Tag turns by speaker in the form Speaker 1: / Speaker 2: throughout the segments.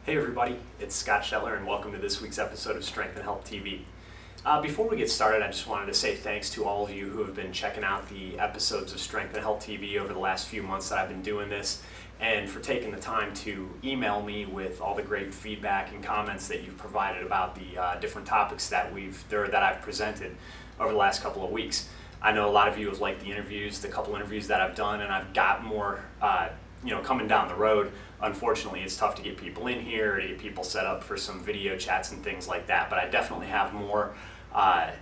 Speaker 1: Hey everybody, it's Scott Shetler and welcome to this week's episode of Strength and Health TV. Before we get started, I just wanted to say thanks to all of you who have been checking out the episodes of Strength and Health TV over the last few months that I've been doing this, and for taking the time to email me with all the great feedback and comments that you've provided about the different topics that I've presented over the last couple of weeks. I know a lot of you have liked the interviews, the couple interviews that I've done, and I've got more coming down the road. Unfortunately, it's tough to get people in here, to get people set up for some video chats and things like that, but I definitely have more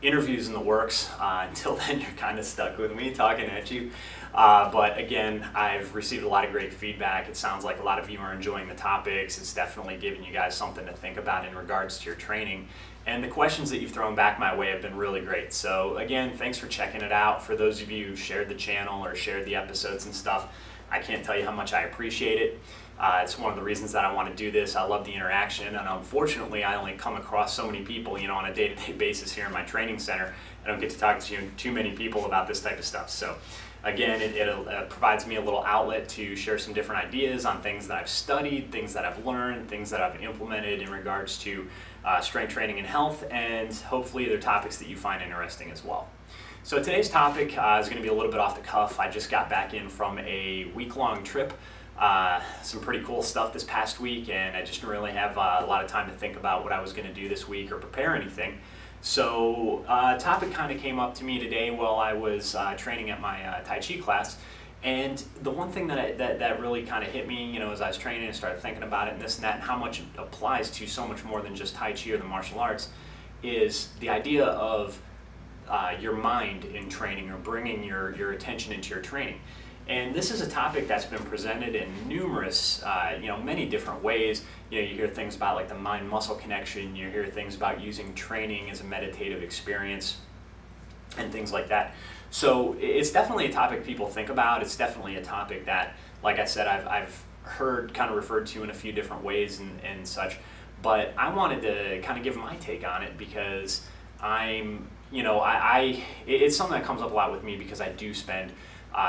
Speaker 1: interviews in the works. Until then, you're kind of stuck with me talking at you. But again, I've received a lot of great feedback. It sounds like a lot of you are enjoying the topics. It's definitely giving you guys something to think about in regards to your training. And the questions that you've thrown back my way have been really great. So again, thanks for checking it out. For those of you who shared the channel or shared the episodes and stuff, I can't tell you how much I appreciate it. It's one of the reasons that I want to do this. I love the interaction, and unfortunately, I only come across so many people, on a day-to-day basis here in my training center. I don't get to talk to too many people about this type of stuff. So, again, it provides me a little outlet to share some different ideas on things that I've studied, things that I've learned, things that I've implemented in regards to strength training and health, and hopefully they're topics that you find interesting as well. So today's topic is going to be a little bit off the cuff. I just got back in from a week-long trip. Some pretty cool stuff this past week, and I just didn't really have a lot of time to think about what I was going to do this week or prepare anything. So a topic kind of came up to me today while I was training at my Tai Chi class, and the one thing that really kind of hit me, as I was training and started thinking about it and this and that, and how much it applies to so much more than just Tai Chi or the martial arts, is the idea of your mind in training, or bringing your attention into your training. And this is a topic that's been presented in numerous, many different ways. You hear things about like the mind-muscle connection, you hear things about using training as a meditative experience and things like that. So it's definitely a topic people think about. It's definitely a topic that, like I said, I've heard kind of referred to in a few different ways and such. But I wanted to kind of give my take on it because it's something that comes up a lot with me because I do spend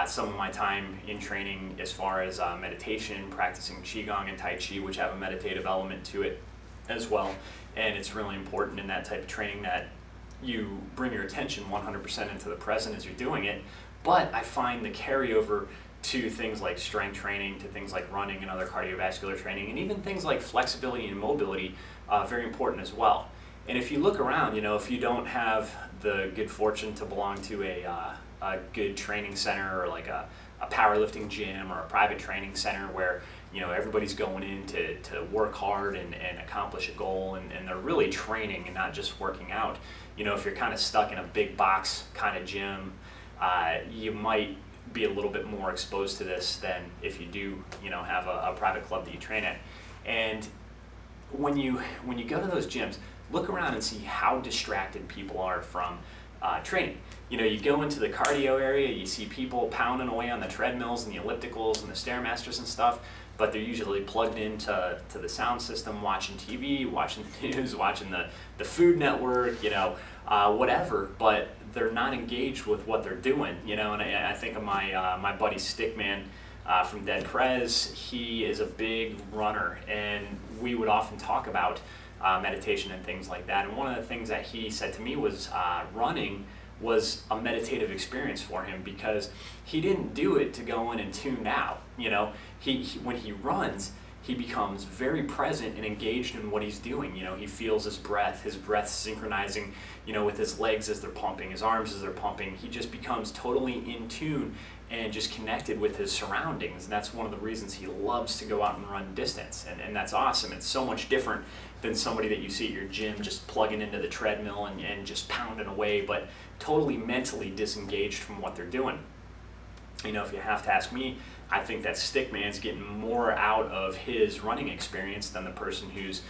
Speaker 1: some of my time in training as far as meditation, practicing qigong and Tai Chi, which have a meditative element to it as well. And it's really important in that type of training that you bring your attention 100% into the present as you're doing it. But I find the carryover to things like strength training, to things like running and other cardiovascular training, and even things like flexibility and mobility very important as well. And if you look around, if you don't have the good fortune to belong to a good training center, or like a powerlifting gym or a private training center where everybody's going in to work hard and accomplish a goal, and they're really training and not just working out. If you're kind of stuck in a big box kind of gym, you might be a little bit more exposed to this than if you do have a private club that you train at. And when you go to those gyms, look around and see how distracted people are from training. You go into the cardio area, you see people pounding away on the treadmills and the ellipticals and the Stairmasters and stuff, but they're usually plugged into the sound system, watching TV, watching the news, watching the Food Network, whatever, but they're not engaged with what they're doing, and I think of my buddy Stickman from Dead Prez. He is a big runner, and we would often talk about meditation and things like that. And one of the things that he said to me was running was a meditative experience for him, because he didn't do it to go in and tune out. He when he runs, he becomes very present and engaged in what he's doing. He feels his breath synchronizing, with his legs as they're pumping, his arms as they're pumping. He just becomes totally in tune and just connected with his surroundings. And that's one of the reasons he loves to go out and run distance. And that's awesome. It's so much different than somebody that you see at your gym just plugging into the treadmill and just pounding away, but totally mentally disengaged from what they're doing. If you have to ask me, I think that Stickman's getting more out of his running experience than the person who's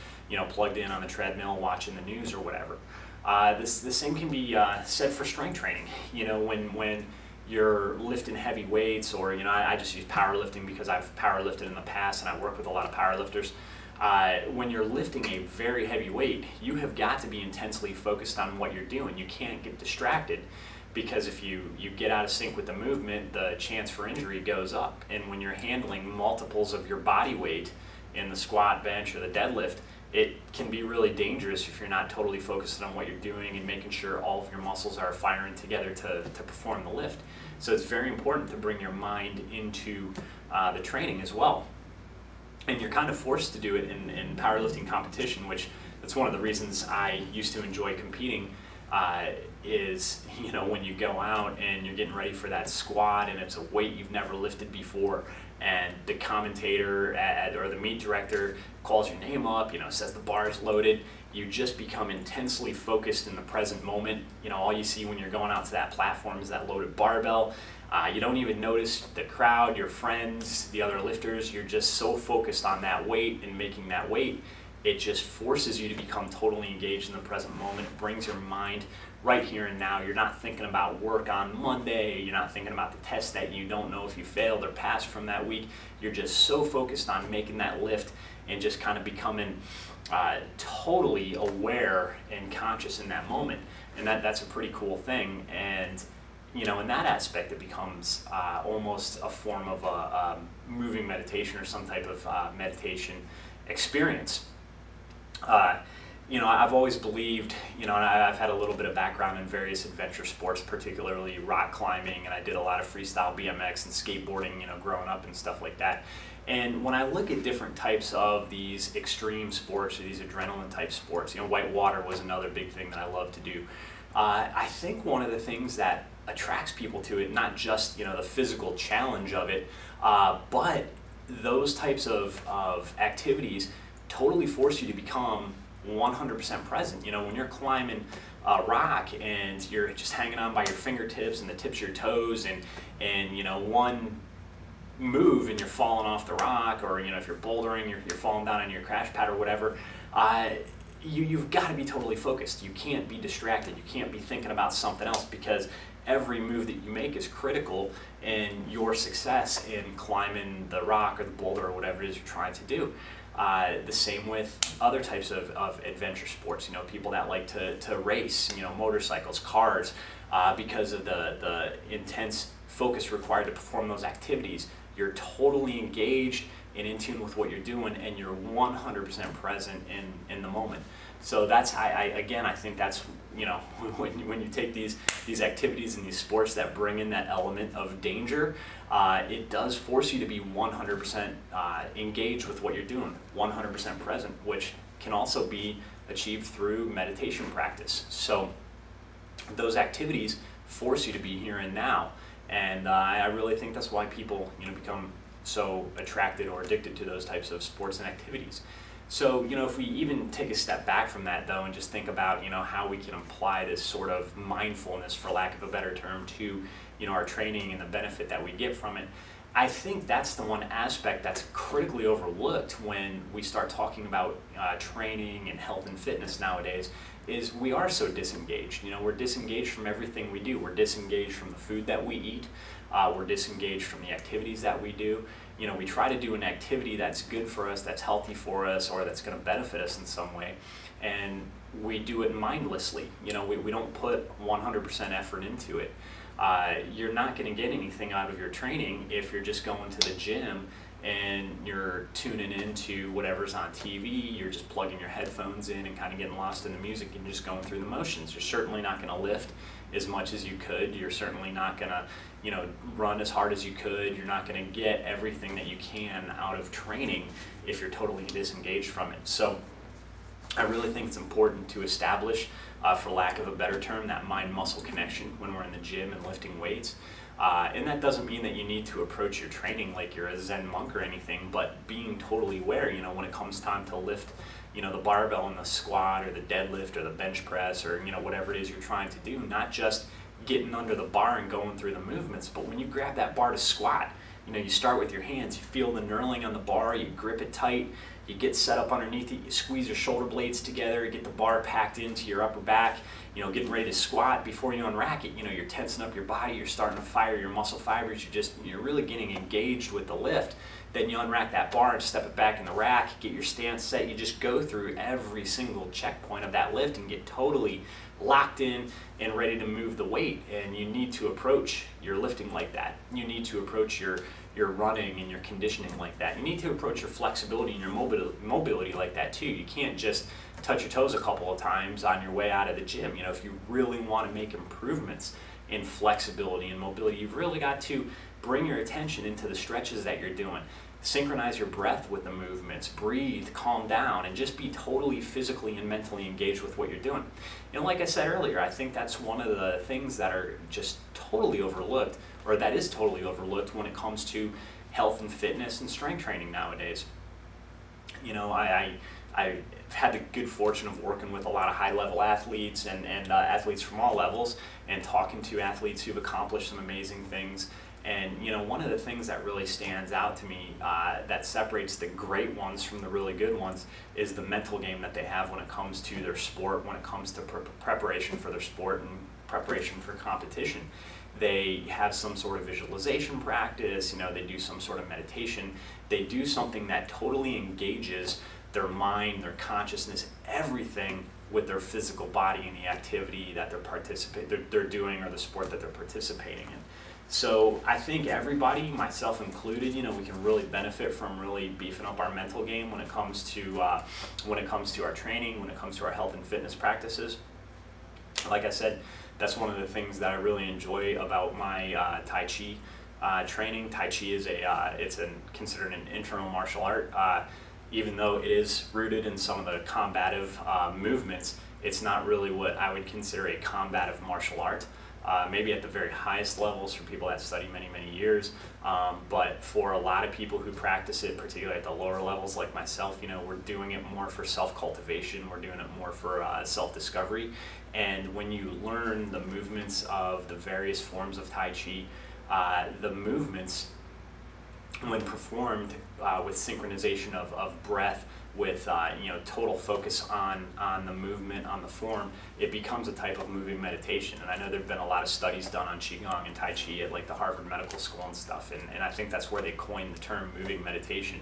Speaker 1: plugged in on the treadmill watching the news or whatever. The same can be said for strength training. When you're lifting heavy weights, or I just use powerlifting because I've powerlifted in the past and I work with a lot of powerlifters. When you're lifting a very heavy weight, you have got to be intensely focused on what you're doing. You can't get distracted, because if you get out of sync with the movement, the chance for injury goes up. And when you're handling multiples of your body weight in the squat, bench, or the deadlift, it can be really dangerous if you're not totally focused on what you're doing and making sure all of your muscles are firing together to perform the lift. So it's very important to bring your mind into the training as well. And you're kind of forced to do it in powerlifting competition, which that's one of the reasons I used to enjoy competing, is, you know, when you go out and you're getting ready for that squat and it's a weight you've never lifted before, and the commentator or the meet director calls your name up, you know, says the bar is loaded, you just become intensely focused in the present moment. You know, all you see when you're going out to that platform is that loaded barbell. You don't even notice the crowd, your friends, the other lifters. You're just so focused on that weight and making that weight. It just forces you to become totally engaged in the present moment. It brings your mind right here and now. You're not thinking about work on Monday. You're not thinking about the test that you don't know if you failed or passed from that week. You're just so focused on making that lift and just kind of becoming totally aware and conscious in that moment. And that's a pretty cool thing. And you know, in that aspect, it becomes almost a form of a moving meditation or some type of meditation experience. You know, I've always believed, you know, and I've had a little bit of background in various adventure sports, particularly rock climbing, and I did a lot of freestyle BMX and skateboarding, you know, growing up and stuff like that. And when I look at different types of these extreme sports or these adrenaline type sports, you know, whitewater was another big thing that I love to do. I think one of the things that attracts people to it, not just, you know, the physical challenge of it, but those types of activities totally force you to become 100% present. You know, when you're climbing a rock and you're just hanging on by your fingertips and the tips of your toes, and you know, one move and you're falling off the rock, or you know, if you're bouldering, you're falling down on your crash pad or whatever, you've got to be totally focused. You can't be distracted. You can't be thinking about something else, because every move that you make is critical in your success in climbing the rock or the boulder or whatever it is you're trying to do. The same with other types of adventure sports, you know, people that like to race, you know, motorcycles, cars, because of the intense focus required to perform those activities. You're totally engaged and in tune with what you're doing, and you're 100% present in the moment. So that's, I think that's, you know, when you take these activities and these sports that bring in that element of danger, it does force you to be 100% engaged with what you're doing, 100% present, which can also be achieved through meditation practice. So those activities force you to be here and now, and I really think that's why people, you know, become so attracted or addicted to those types of sports and activities. So, you know, if we even take a step back from that, though, and just think about, you know, how we can apply this sort of mindfulness, for lack of a better term, to, you know, our training and the benefit that we get from it, I think that's the one aspect that's critically overlooked when we start talking about training and health and fitness nowadays, is we are so disengaged. You know, we're disengaged from everything we do. We're disengaged from the food that we eat. We're disengaged from the activities that we do. You know, we try to do an activity that's good for us, that's healthy for us, or that's going to benefit us in some way, and we do it mindlessly. You know, we don't put 100% effort into it. You're not going to get anything out of your training if you're just going to the gym and you're tuning into whatever's on TV, you're just plugging your headphones in and kind of getting lost in the music and just going through the motions. You're certainly not going to lift as much as you could. You're certainly not going to, you know, run as hard as you could. You're not going to get everything that you can out of training if you're totally disengaged from it. So I really think it's important to establish, for lack of a better term, that mind-muscle connection when we're in the gym and lifting weights. And that doesn't mean that you need to approach your training like you're a Zen monk or anything, but being totally aware, you know, when it comes time to lift, you know, the barbell in the squat or the deadlift or the bench press or, you know, whatever it is you're trying to do, not just getting under the bar and going through the movements, but when you grab that bar to squat, you know, you start with your hands, you feel the knurling on the bar, you grip it tight, you get set up underneath it, you squeeze your shoulder blades together, you get the bar packed into your upper back, you know, getting ready to squat. Before you unrack it, you know, you're tensing up your body, you're starting to fire your muscle fibers, you're really getting engaged with the lift. Then you unrack that bar and step it back in the rack, get your stance set, you just go through every single checkpoint of that lift and get totally locked in and ready to move the weight. And you need to approach your lifting like that. You need to approach your your running and your conditioning like that. You need to approach your flexibility and your mobility like that too. You can't just touch your toes a couple of times on your way out of the gym. You know, if you really want to make improvements in flexibility and mobility, you've really got to bring your attention into the stretches that you're doing. Synchronize your breath with the movements, breathe, calm down, and just be totally physically and mentally engaged with what you're doing. You know, like I said earlier, I think that's one of the things that are just totally overlooked, or that is totally overlooked when it comes to health and fitness and strength training nowadays. You know, I've had the good fortune of working with a lot of high-level athletes and athletes from all levels, and talking to athletes who've accomplished some amazing things. And you know, one of the things that really stands out to me that separates the great ones from the really good ones is the mental game that they have when it comes to their sport, when it comes to preparation for their sport and preparation for competition. They have some sort of visualization practice, you know, they do some sort of meditation, they do something that totally engages their mind, their consciousness, everything with their physical body and the activity that they're doing, or the sport that they're participating in. So I think everybody, myself included, you know, we can really benefit from really beefing up our mental game when it comes to our training, when it comes to our health and fitness practices. Like I said, that's one of the things that I really enjoy about my Tai Chi training. Tai Chi is considered an internal martial art. Even though it is rooted in some of the combative movements, it's not really what I would consider a combative martial art. Maybe at the very highest levels for people that study many, many years. But for a lot of people who practice it, particularly at the lower levels like myself, you know, we're doing it more for self-cultivation, we're doing it more for self-discovery. And when you learn the movements of the various forms of Tai Chi, the movements, when performed with synchronization of breath, with total focus on the movement, on the form, it becomes a type of moving meditation. And I know there have been a lot of studies done on qigong and Tai Chi at like the Harvard Medical School and stuff, and I think that's where they coined the term moving meditation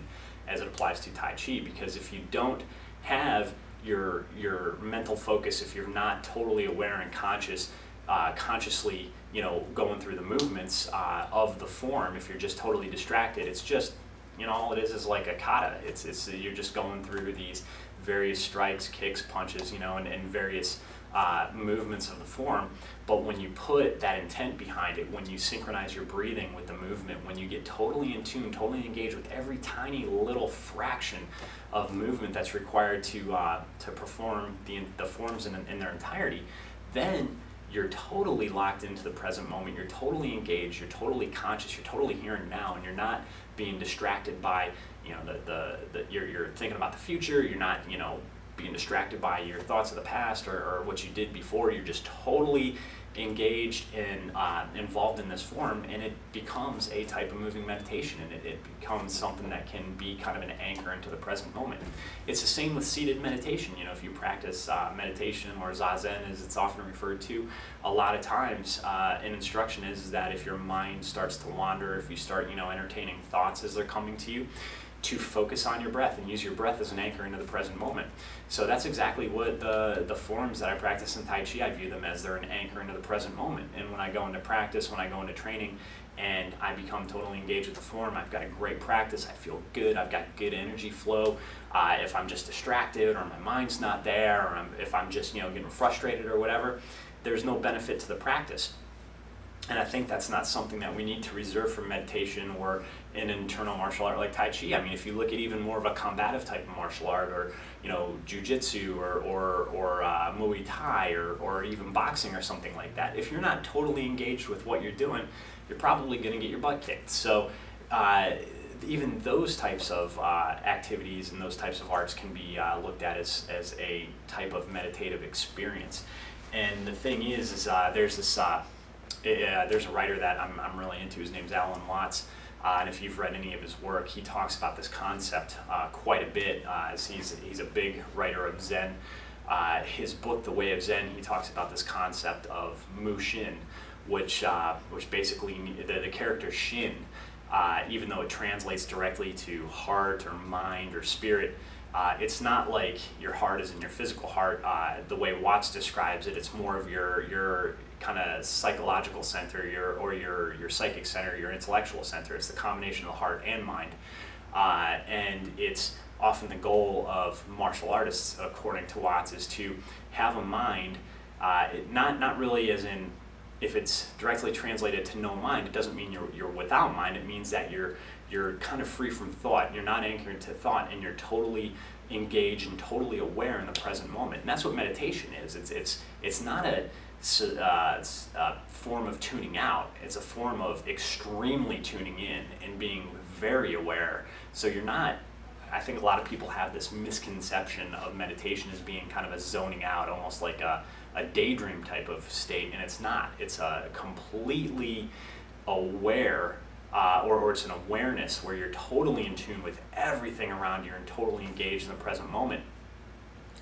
Speaker 1: as it applies to Tai Chi, because if you don't have your mental focus, if you're not totally aware and consciously going through the movements of the form, if you're just totally distracted, it's just, all it is like a kata. It's you're just going through these various strikes, kicks, punches, and various movements of the form. But when you put that intent behind it, when you synchronize your breathing with the movement, when you get totally in tune, totally engaged with every tiny little fraction of movement that's required to perform the forms in their entirety, then you're totally locked into the present moment, you're totally engaged, you're totally conscious, you're totally here and now, and you're not being distracted by, you're thinking about the future, you're not, being distracted by your thoughts of the past or what you did before. You're just totally engaged and involved in this form, and it becomes a type of moving meditation, and it becomes something that can be kind of an anchor into the present moment. It's the same with seated meditation. If you practice meditation, or zazen as it's often referred to, a lot of times an instruction is that if your mind starts to wander, if you start entertaining thoughts as they're coming to you, to focus on your breath and use your breath as an anchor into the present moment. So that's exactly what the forms that I practice in Tai Chi, I view them as. They're an anchor into the present moment. And when I go into practice, when I go into training, and I become totally engaged with the form, I've got a great practice, I feel good, I've got good energy flow. If I'm just distracted, or my mind's not there, or if I'm just getting frustrated or whatever, there's no benefit to the practice. And I think that's not something that we need to reserve for meditation or an internal martial art like Tai Chi. I mean, if you look at even more of a combative type of martial art, or jiu-jitsu or Muay Thai or even boxing or something like that, if you're not totally engaged with what you're doing, you're probably going to get your butt kicked. So even those types of activities and those types of arts can be looked at as a type of meditative experience. And the thing is there's a writer that I'm really into. His name's Alan Watts, and if you've read any of his work, he talks about this concept quite a bit. As he's a big writer of Zen. His book, The Way of Zen, he talks about this concept of Mu Shin, which basically the character Shin, even though it translates directly to heart or mind or spirit, It's not like your heart is in your physical heart. The way Watts describes it, it's more of your kind of psychological center, your psychic center, your intellectual center. It's the combination of the heart and mind. And it's often the goal of martial artists, according to Watts, is to have a mind, not really as in, if it's directly translated to no mind, it doesn't mean you're without mind. It means that you're kind of free from thought. You're not anchored to thought, and you're totally engaged and totally aware in the present moment. And that's what meditation is. It's not a form of tuning out. It's a form of extremely tuning in and being very aware. So you're not, I think a lot of people have this misconception of meditation as being kind of a zoning out, almost like a daydream type of state, and it's not. It's a completely aware, or it's an awareness where you're totally in tune with everything around you and totally engaged in the present moment.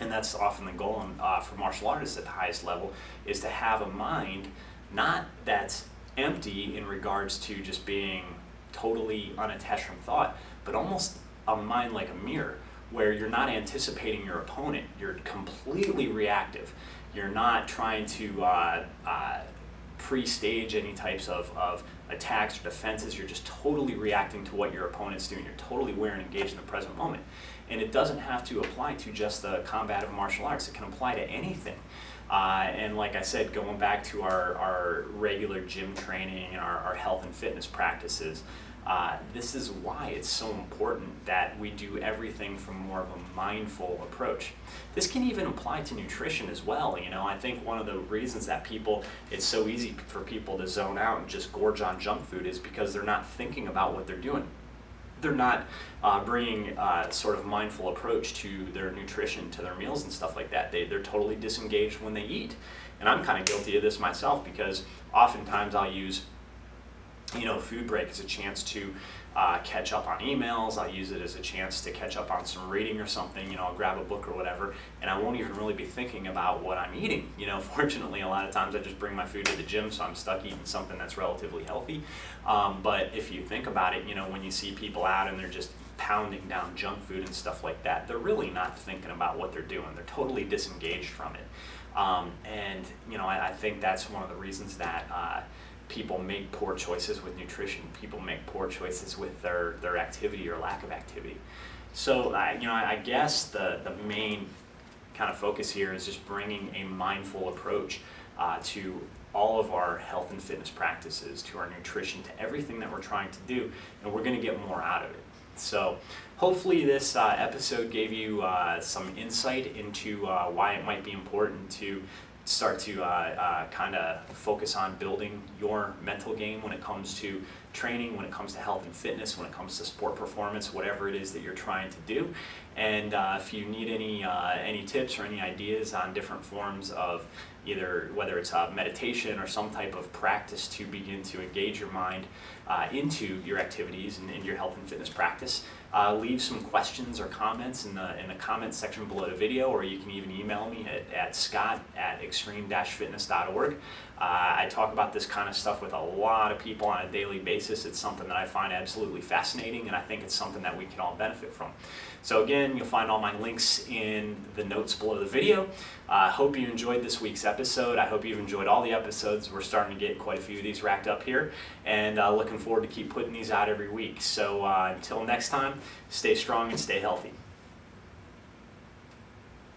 Speaker 1: And that's often the goal for martial artists at the highest level, is to have a mind not that's empty in regards to just being totally unattached from thought, but almost a mind like a mirror, where you're not anticipating your opponent. You're completely reactive. You're not trying to pre-stage any types of attacks or defenses. You're just totally reacting to what your opponent's doing. You're totally aware and engaged in the present moment. And it doesn't have to apply to just the combative martial arts. It can apply to anything. And like I said, going back to our regular gym training and our health and fitness practices, this is why it's so important that we do everything from more of a mindful approach. This can even apply to nutrition as well. I think one of the reasons that it's so easy for people to zone out and just gorge on junk food is because they're not thinking about what they're doing. They're not bringing sort of mindful approach to their nutrition, to their meals and stuff like that. They're totally disengaged when they eat. And I'm kind of guilty of this myself, because oftentimes I'll use food break as a chance to catch up on emails. I'll use it as a chance to catch up on some reading or something. I'll grab a book or whatever, and I won't even really be thinking about what I'm eating. Fortunately, a lot of times I just bring my food to the gym, so I'm stuck eating something that's relatively healthy. But if you think about it, when you see people out and they're just pounding down junk food and stuff like that, they're really not thinking about what they're doing. They're totally disengaged from it. I think that's one of the reasons that people make poor choices with nutrition. People make poor choices with their activity or lack of activity. So, I guess the main kind of focus here is just bringing a mindful approach to all of our health and fitness practices, to our nutrition, to everything that we're trying to do, and we're going to get more out of it. So hopefully this episode gave you some insight into why it might be important to start to kind of focus on building your mental game when it comes to training, when it comes to health and fitness, when it comes to sport performance, whatever it is that you're trying to do. And if you need any tips or any ideas on different forms of either, whether it's meditation or some type of practice to begin to engage your mind into your activities and your health and fitness practice, leave some questions or comments in the comments section below the video, or you can even email me at scott@extreme-fitness.org. I talk about this kind of stuff with a lot of people on a daily basis. It's something that I find absolutely fascinating, and I think it's something that we can all benefit from. So again, you'll find all my links in the notes below the video. I hope you enjoyed this week's episode. I hope you've enjoyed all the episodes. We're starting to get quite a few of these racked up here, and looking forward to keep putting these out every week. So until next time, stay strong and stay healthy.